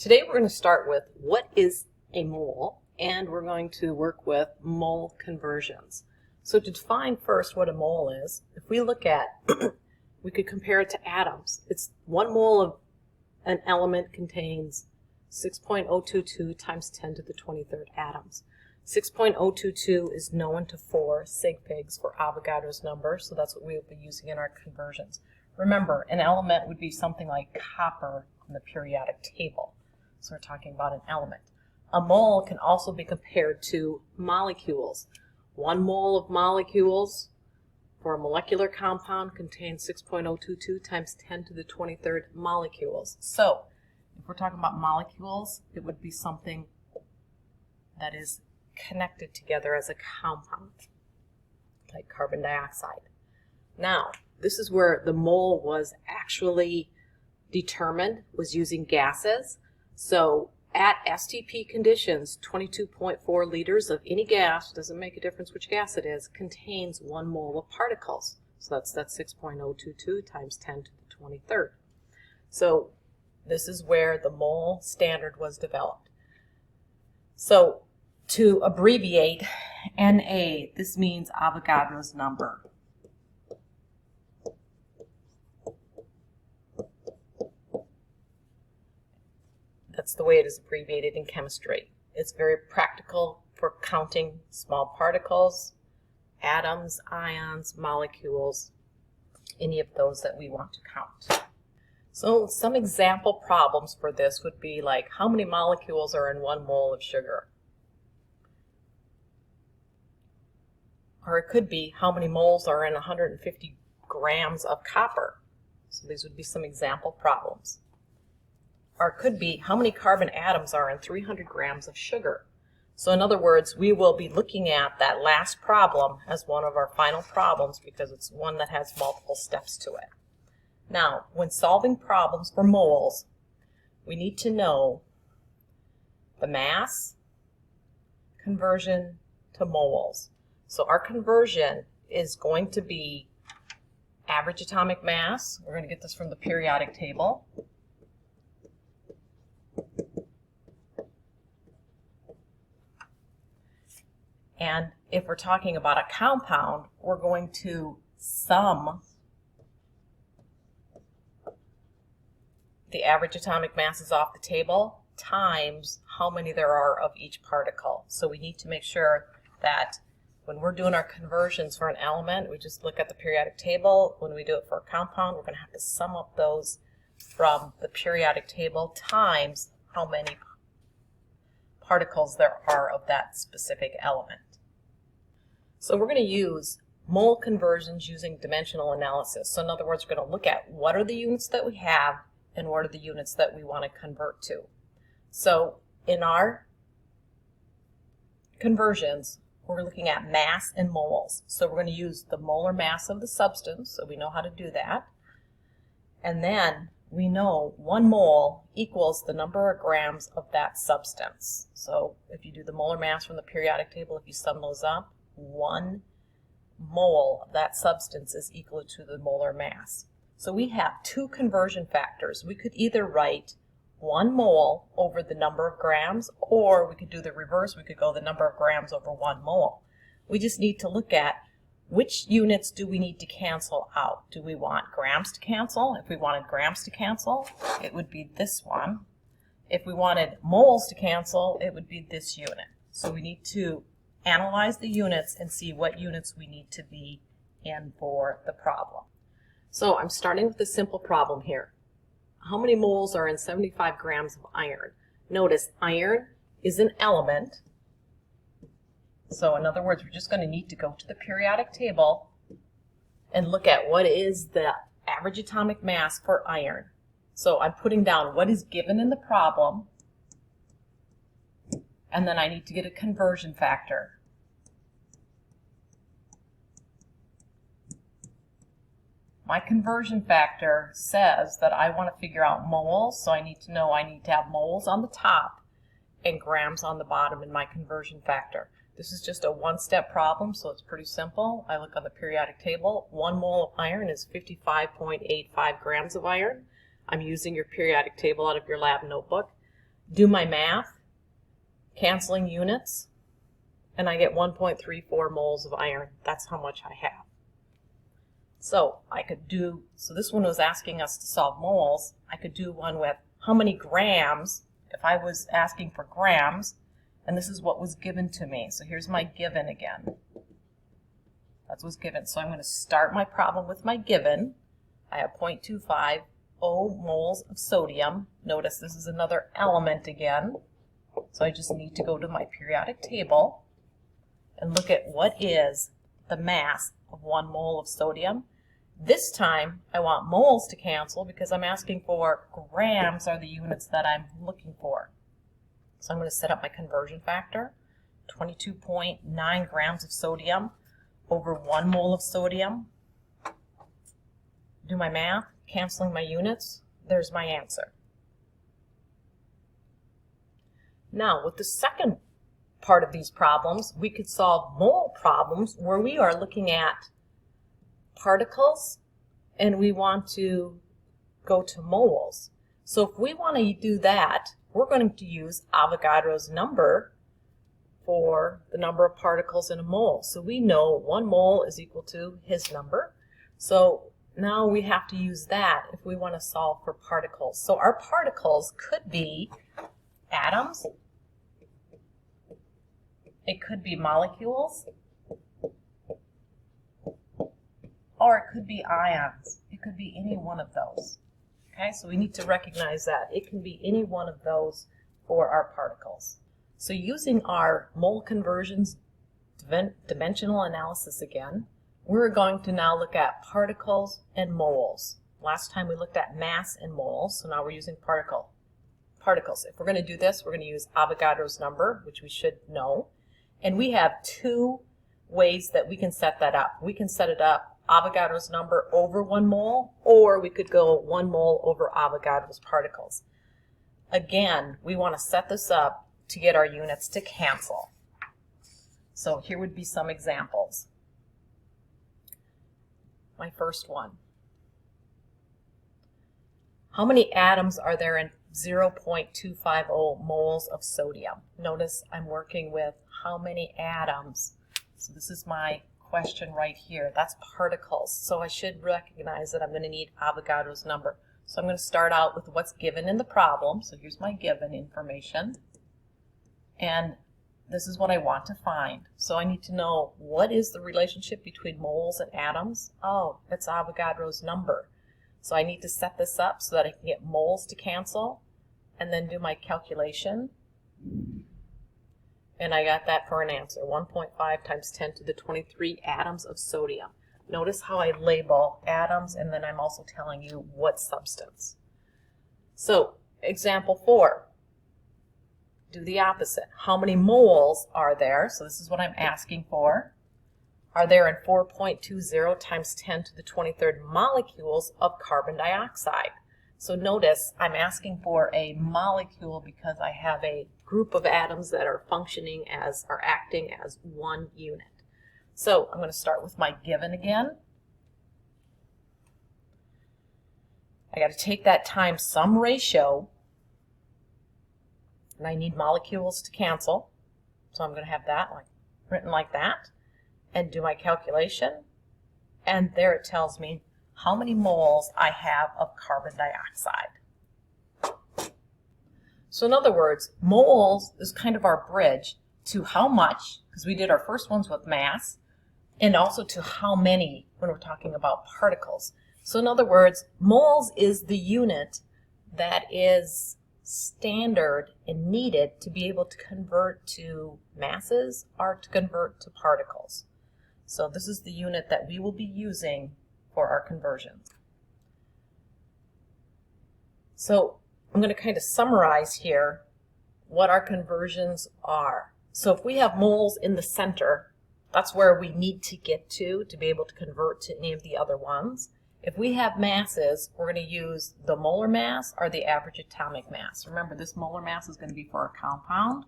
Today we're going to start with what is a mole, and we're going to work with mole conversions. So to define first what a mole is, if we look at, we could compare it to atoms. It's 1 mole of an element contains 6.022 times 10 to the 23rd atoms. 6.022 is known to 4 sig figs for Avogadro's number, so that's what we'll be using in our conversions. Remember, an element would be something like copper in the periodic table. So we're talking about an element. A mole can also be compared to molecules. 1 mole of molecules for a molecular compound contains 6.022 times 10 to the 23rd molecules. So if we're talking about molecules, it would be something that is connected together as a compound, like carbon dioxide. Now, this is where the mole was actually determined, was using gases. So at STP conditions, 22.4 liters of any gas, doesn't make a difference which gas it is, contains 1 mole of particles. So that's 6.022 times 10 to the 23rd. So this is where the mole standard was developed. So to abbreviate Na, this means Avogadro's number. That's the way it is abbreviated in chemistry. It's very practical for counting small particles, atoms, ions, molecules, any of those that we want to count. So some example problems for this would be like, how many molecules are in 1 mole of sugar? Or it could be, how many moles are in 150 grams of copper? So these would be some example problems. Or it could be, how many carbon atoms are in 300 grams of sugar? So in other words, we will be looking at that last problem as one of our final problems because it's one that has multiple steps to it. Now, when solving problems for moles, we need to know the mass conversion to moles. So our conversion is going to be average atomic mass. We're going to get this from the periodic table. And if we're talking about a compound, we're going to sum the average atomic masses off the table times how many there are of each particle. So we need to make sure that when we're doing our conversions for an element, we just look at the periodic table. When we do it for a compound, we're going to have to sum up those from the periodic table times how many particles there are of that specific element. So we're going to use mole conversions using dimensional analysis. So in other words, we're going to look at what are the units that we have and what are the units that we want to convert to. So in our conversions, we're looking at mass and moles. So we're going to use the molar mass of the substance, so we know how to do that. And then we know 1 mole equals the number of grams of that substance. So if you do the molar mass from the periodic table, if you sum those up, 1 mole of that substance is equal to the molar mass. So we have 2 conversion factors. We could either write 1 mole over the number of grams, or we could do the reverse. We could go the number of grams over 1 mole. We just need to look at which units do we need to cancel out. Do we want grams to cancel? If we wanted grams to cancel, it would be this one. If we wanted moles to cancel, it would be this unit. So we need to analyze the units and see what units we need to be in for the problem. So I'm starting with a simple problem here. How many moles are in 75 grams of iron? Notice iron is an element. So in other words, we're just going to need to go to the periodic table and look at what is the average atomic mass for iron. So I'm putting down what is given in the problem, and then I need to get a conversion factor. My conversion factor says that I want to figure out moles, so I need to know I need to have moles on the top and grams on the bottom in my conversion factor. This is just a one-step problem, so it's pretty simple. I look on the periodic table. 1 mole of iron is 55.85 grams of iron. I'm using your periodic table out of your lab notebook. do my math, canceling units, and I get 1.34 moles of iron. That's how much I have. So so this one was asking us to solve moles. I could do one with how many grams, if I was asking for grams, and this is what was given to me. So here's my given again. That was given. So I'm going to start my problem with my given. I have 0.25 moles of sodium. Notice this is another element again. So I just need to go to my periodic table and look at what is the mass of 1 mole of sodium. This time I want moles to cancel because I'm asking for grams are the units that I'm looking for. So I'm going to set up my conversion factor. 22.9 grams of sodium over 1 mole of sodium. Do my math, canceling my units. There's my answer. Now, with the second part of these problems, we could solve mole problems where we are looking at particles and we want to go to moles. So if we want to do that, we're going to use Avogadro's number for the number of particles in a mole. So we know 1 mole is equal to his number. So now we have to use that if we want to solve for particles. So our particles could be atoms, it could be molecules, or it could be ions. It could be any one of those. Okay, so we need to recognize that. It can be any one of those for our particles. So using our mole conversions dimensional analysis again, we're going to now look at particles and moles. Last time we looked at mass and moles, so now we're using particles. If we're going to do this, we're going to use Avogadro's number, which we should know. And we have 2 ways that we can set that up. We can set it up Avogadro's number over 1 mole, or we could go 1 mole over Avogadro's particles. Again, we want to set this up to get our units to cancel. So here would be some examples. My first one. How many atoms are there in 0.250 moles of sodium? Notice I'm working with how many atoms. So this is my question right here. That's particles. So I should recognize that I'm going to need Avogadro's number. So I'm going to start out with what's given in the problem. So here's my given information. And this is what I want to find. So I need to know what is the relationship between moles and atoms. Oh, it's Avogadro's number. So I need to set this up so that I can get moles to cancel and then do my calculation. And I got that for an answer, 1.5 times 10 to the 23 atoms of sodium. Notice how I label atoms, and then I'm also telling you what substance. So, example 4. Do the opposite. How many moles are there? So this is what I'm asking for. Are there in 4.20 times 10 to the 23rd molecules of carbon dioxide? So notice I'm asking for a molecule because I have a group of atoms that are functioning as, are acting as one unit. So I'm going to start with my given again. I got to take that times some ratio, and I need molecules to cancel. So I'm going to have that written like that, and do my calculation, and there it tells me how many moles I have of carbon dioxide. So in other words, moles is kind of our bridge to how much, because we did our first ones with mass, and also to how many when we're talking about particles. So in other words, moles is the unit that is standard and needed to be able to convert to masses or to convert to particles. So this is the unit that we will be using for our conversions. So I'm going to kind of summarize here what our conversions are. So if we have moles in the center, that's where we need to get to be able to convert to any of the other ones. If we have masses, we're going to use the molar mass or the average atomic mass. Remember, this molar mass is going to be for a compound.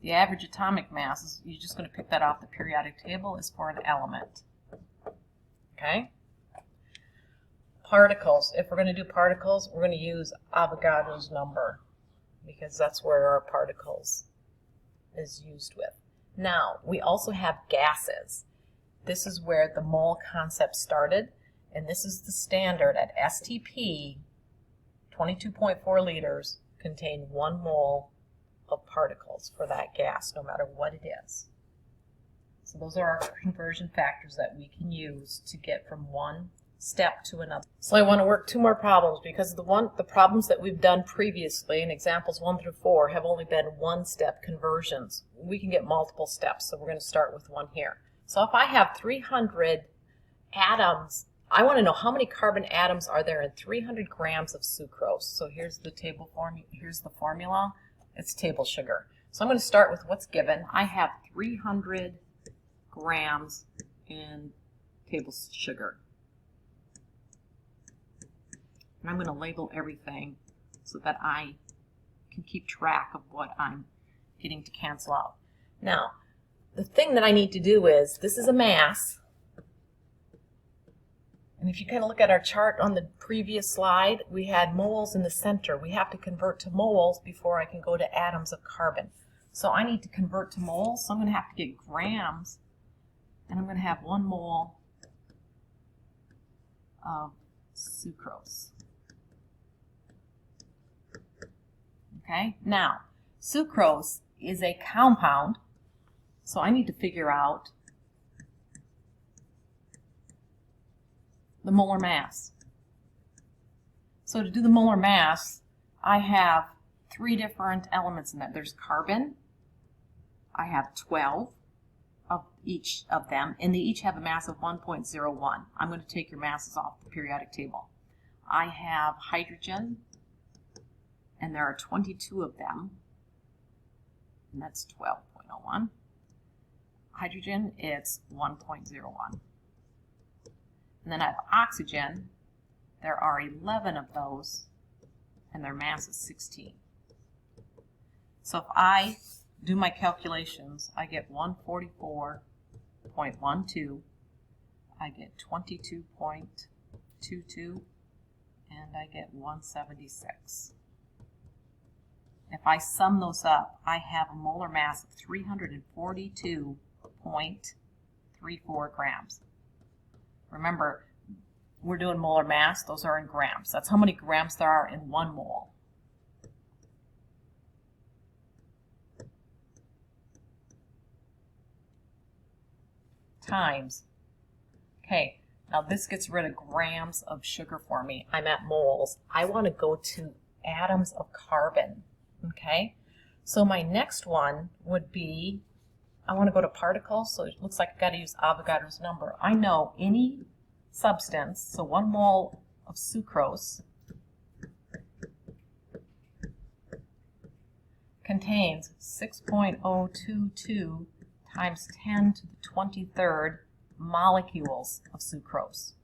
The average atomic mass, is you're just going to pick that off the periodic table, is for an element. Okay? particles. If we're going to do particles, we're going to use Avogadro's number because that's where our particles is used with. Now, we also have gases. This is where the mole concept started, and this is the standard at STP. 22.4 liters contain 1 mole of particles for that gas, no matter what it is. So those are our conversion factors that we can use to get from one step to another. So I want to work 2 more problems because the problems that we've done previously in examples 1 through 4 have only been 1-step conversions. We can get multiple steps, so we're going to start with one here. So if I have 300 atoms, I want to know how many carbon atoms are there in 300 grams of sucrose. So here's the here's the formula. It's table sugar. So I'm going to start with what's given. I have 300 grams in table sugar. And I'm going to label everything so that I can keep track of what I'm getting to cancel out. Now, the thing that I need to do is, this is a mass. And if you kind of look at our chart on the previous slide, we had moles in the center. We have to convert to moles before I can go to atoms of carbon. So I need to convert to moles, so I'm going to have to get grams, and I'm going to have 1 mole of sucrose. Okay, now, sucrose is a compound, so I need to figure out the molar mass. So to do the molar mass, I have 3 different elements in that. There's carbon. I have 12 of each of them, and they each have a mass of 1.01. I'm going to take your masses off the periodic table. I have hydrogen, and there are 22 of them, and that's 12.01. Hydrogen, it's 1.01. And then I have oxygen. There are 11 of those, and their mass is 16. So if I do my calculations, I get 144.12, I get 22.22, and I get 176. If I sum those up, I have a molar mass of 342.34 grams. Remember, we're doing molar mass. Those are in grams. That's how many grams there are in 1 mole. Times. Okay, now this gets rid of grams of sugar for me. I'm at moles. I want to go to atoms of carbon. Okay, so my next one would be, I want to go to particles, so it looks like I've got to use Avogadro's number. I know any substance, so 1 mole of sucrose contains 6.022 times 10 to the 23rd molecules of sucrose.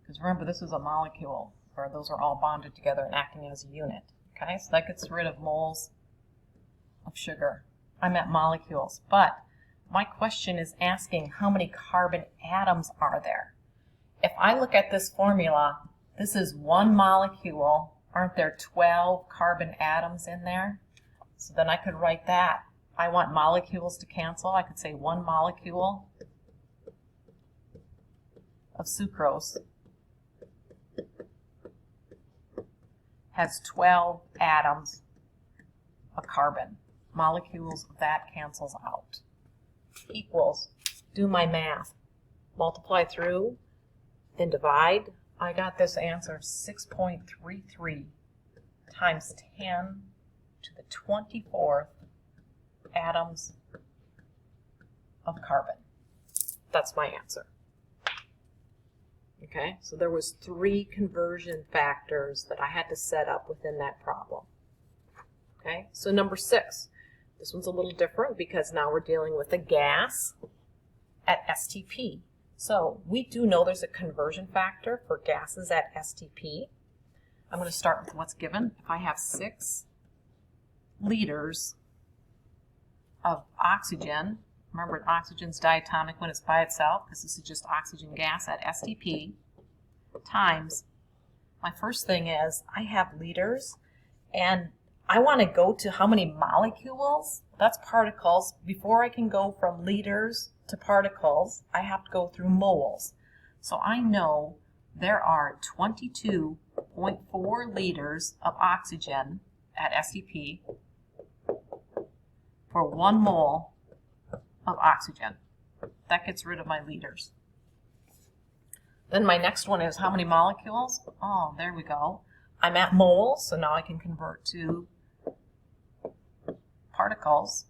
Because remember, this is a molecule, where those are all bonded together and acting as a unit. Okay, so that gets rid of moles of sugar. I'm at molecules, but my question is asking how many carbon atoms are there. If I look at this formula, this is 1 molecule. Aren't there 12 carbon atoms in there? So then I could write that. I want molecules to cancel. I could say 1 molecule of sucrose has 12 atoms of carbon. Molecules of that cancels out. Equals, do my math. Multiply through, then divide. I got this answer, 6.33 times 10 to the 24th atoms of carbon. That's my answer. Okay, so there was 3 conversion factors that I had to set up within that problem. Okay, so number 6. This one's a little different because now we're dealing with a gas at STP. So we do know there's a conversion factor for gases at STP. I'm going to start with what's given. If I have 6 liters of oxygen, remember oxygen's diatomic when it's by itself, because this is just oxygen gas at STP, times, my first thing is I have liters, and I want to go to how many molecules, that's particles. Before I can go from liters to particles, I have to go through moles. So I know there are 22.4 liters of oxygen at STP for 1 mole of oxygen. That gets rid of my liters. Then my next one is how many molecules? Oh, there we go. I'm at moles, so now I can convert to particles.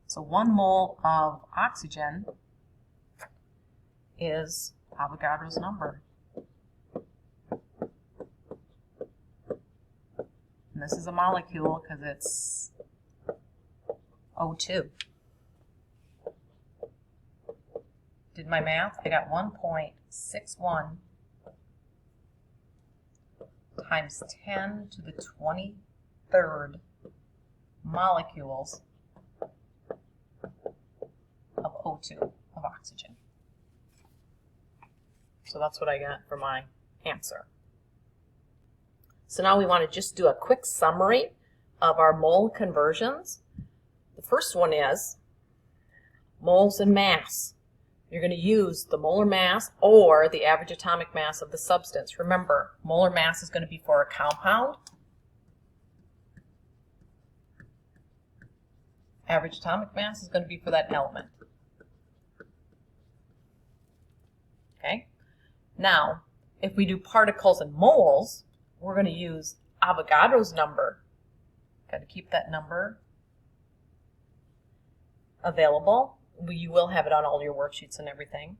So 1 mole of oxygen is Avogadro's number. And this is a molecule because it's O2. Did my math? I got 1.61 times 10 to the 23rd molecules of O2, of oxygen. So that's what I got for my answer. So now we want to just do a quick summary of our mole conversions. The first one is moles and mass. You're going to use the molar mass or the average atomic mass of the substance. Remember, molar mass is going to be for a compound. Average atomic mass is going to be for that element. Okay? Now, if we do particles and moles, we're going to use Avogadro's number. Got to keep that number available. You will have it on all your worksheets and everything.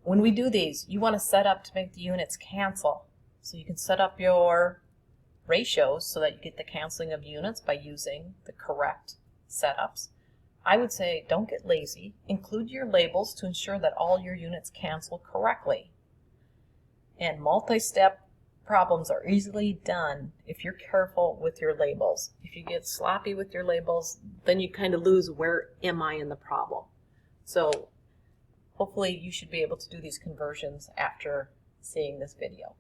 When we do these, you want to set up to make the units cancel. So you can set up your ratios so that you get the canceling of units by using the correct setups. I would say don't get lazy. Include your labels to ensure that all your units cancel correctly. And multi-step problems are easily done if you're careful with your labels. If you get sloppy with your labels, then you kind of lose where am I in the problem. So hopefully you should be able to do these conversions after seeing this video.